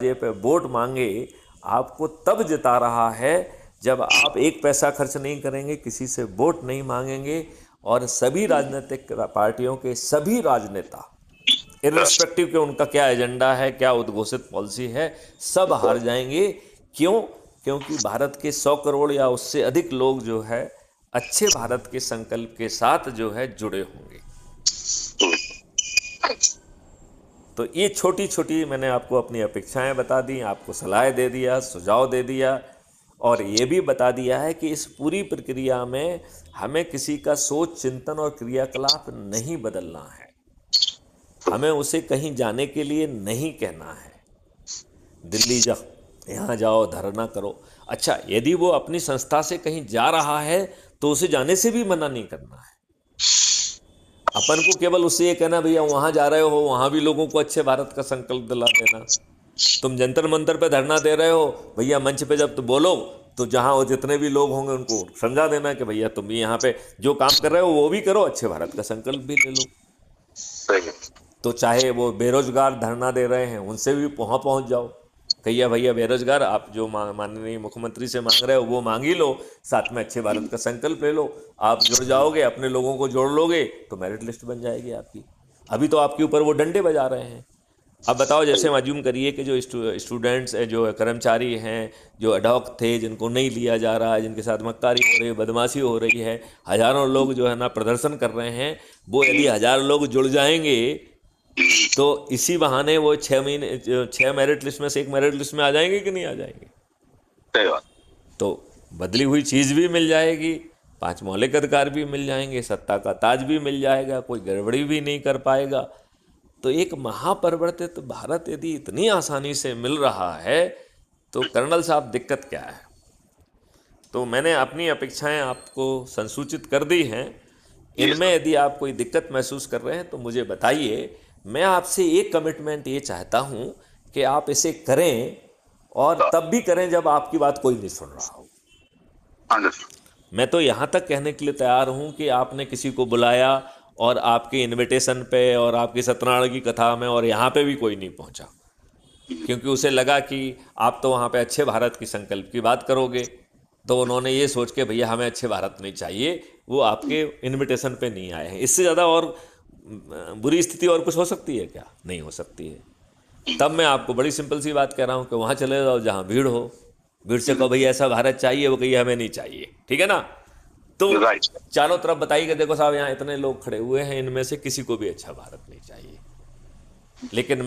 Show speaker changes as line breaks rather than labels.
पे वोट मांगे आपको तब जिता रहा है जब आप एक पैसा खर्च नहीं करेंगे, किसी से वोट नहीं मांगेंगे और सभी राजनीतिक पार्टियों के सभी राजनेता इर्रिस्पेक्टिव के उनका क्या एजेंडा है, क्या उद्घोषित पॉलिसी है, सब हार जाएंगे। क्यों? क्योंकि भारत के 100 करोड़ या उससे अधिक लोग जो है अच्छे भारत के संकल्प के साथ जो है जुड़े होंगे। तो ये छोटी छोटी मैंने आपको अपनी अपेक्षाएं बता दी, आपको सलाह दे दिया, सुझाव दे दिया और ये भी बता दिया है कि इस पूरी प्रक्रिया में हमें किसी का सोच, चिंतन और क्रियाकलाप नहीं बदलना है। हमें उसे कहीं जाने के लिए नहीं कहना है दिल्ली जाओ, यहाँ जाओ, धरना करो। अच्छा, यदि वो अपनी संस्था से कहीं जा रहा है तो उसे जाने से भी मना नहीं करना है। अपन को केवल उससे ये कहना भैया वहाँ जा रहे हो, वहाँ भी लोगों को अच्छे भारत का संकल्प दिला देना। तुम जंतर मंतर पे धरना दे रहे हो भैया, मंच पे जब तुम बोलो तो जहाँ वो जितने भी लोग होंगे उनको समझा देना कि भैया तुम भी यहाँ पे जो काम कर रहे हो वो भी करो, अच्छे भारत का संकल्प भी ले लो। तो चाहे वो बेरोजगार धरना दे रहे हैं उनसे भी वहाँ पहुँच जाओ, कहिए भैया बेरोजगार आप जो माननीय मुख्यमंत्री से मांग रहे हो वो मांग ही लो, साथ में अच्छे भारत का संकल्प ले लो। आप जुड़ जाओगे, अपने लोगों को जोड़ लोगे तो मेरिट लिस्ट बन जाएगी आपकी। अभी तो आपके ऊपर वो डंडे बजा रहे हैं। अब बताओ, जैसे अज्यूम करिए कि जो स्टूडेंट्स जो कर्मचारी हैं, जो अडॉक थे, जिनको नहीं लिया जा रहा है, जिनके साथ मक्कारी हो रही है, बदमाशी हो रही है, हज़ारों लोग जो है ना प्रदर्शन कर रहे हैं, वो यदि 1000 लोग जुड़ जाएंगे तो इसी बहाने वो 6 मेरिट लिस्ट में से एक मेरिट लिस्ट में आ जाएंगे कि नहीं आ जाएंगे?
सही बात।
तो बदली हुई चीज़ भी मिल जाएगी, 5 मौलिक अधिकार भी मिल जाएंगे, सत्ता का ताज भी मिल जाएगा, कोई गड़बड़ी भी नहीं कर पाएगा। तो एक महापरिवर्तित भारत यदि इतनी आसानी से मिल रहा है तो कर्नल साहब दिक्कत क्या है? तो मैंने अपनी अपेक्षाएं आपको संसूचित कर दी हैं। इनमें यदि आप कोई दिक्कत महसूस कर रहे हैं तो मुझे बताइए। मैं आपसे एक कमिटमेंट ये चाहता हूं कि आप इसे करें और तब भी करें जब आपकी बात कोई नहीं सुन रहा हो। मैं तो यहाँ तक कहने के लिए तैयार हूँ कि आपने किसी को बुलाया और आपके इनविटेशन पे और आपकी सत्यनारायण की कथा में और यहाँ पे भी कोई नहीं पहुँचा, क्योंकि उसे लगा कि आप तो वहाँ पे अच्छे भारत की संकल्प की बात करोगे। तो उन्होंने ये सोच के भैया हमें अच्छे भारत नहीं चाहिए, वो आपके इनविटेशन पे नहीं आए हैं। इससे ज़्यादा और बुरी स्थिति और कुछ हो सकती है क्या? नहीं हो सकती है। तब मैं आपको बड़ी सिंपल सी बात कह रहा हूँ कि वहाँ चले जाओ जहाँ भीड़ हो, भीड़ से कहो भैया ऐसा भारत चाहिए, वो कहिए हमें नहीं चाहिए। ठीक है ना? तो चारों तरफ बताइए कि देखो साहब यहाँ इतने लोग खड़े हुए हैं, इनमें से किसी को भी अच्छा भारत नहीं चाहिए, लेकिन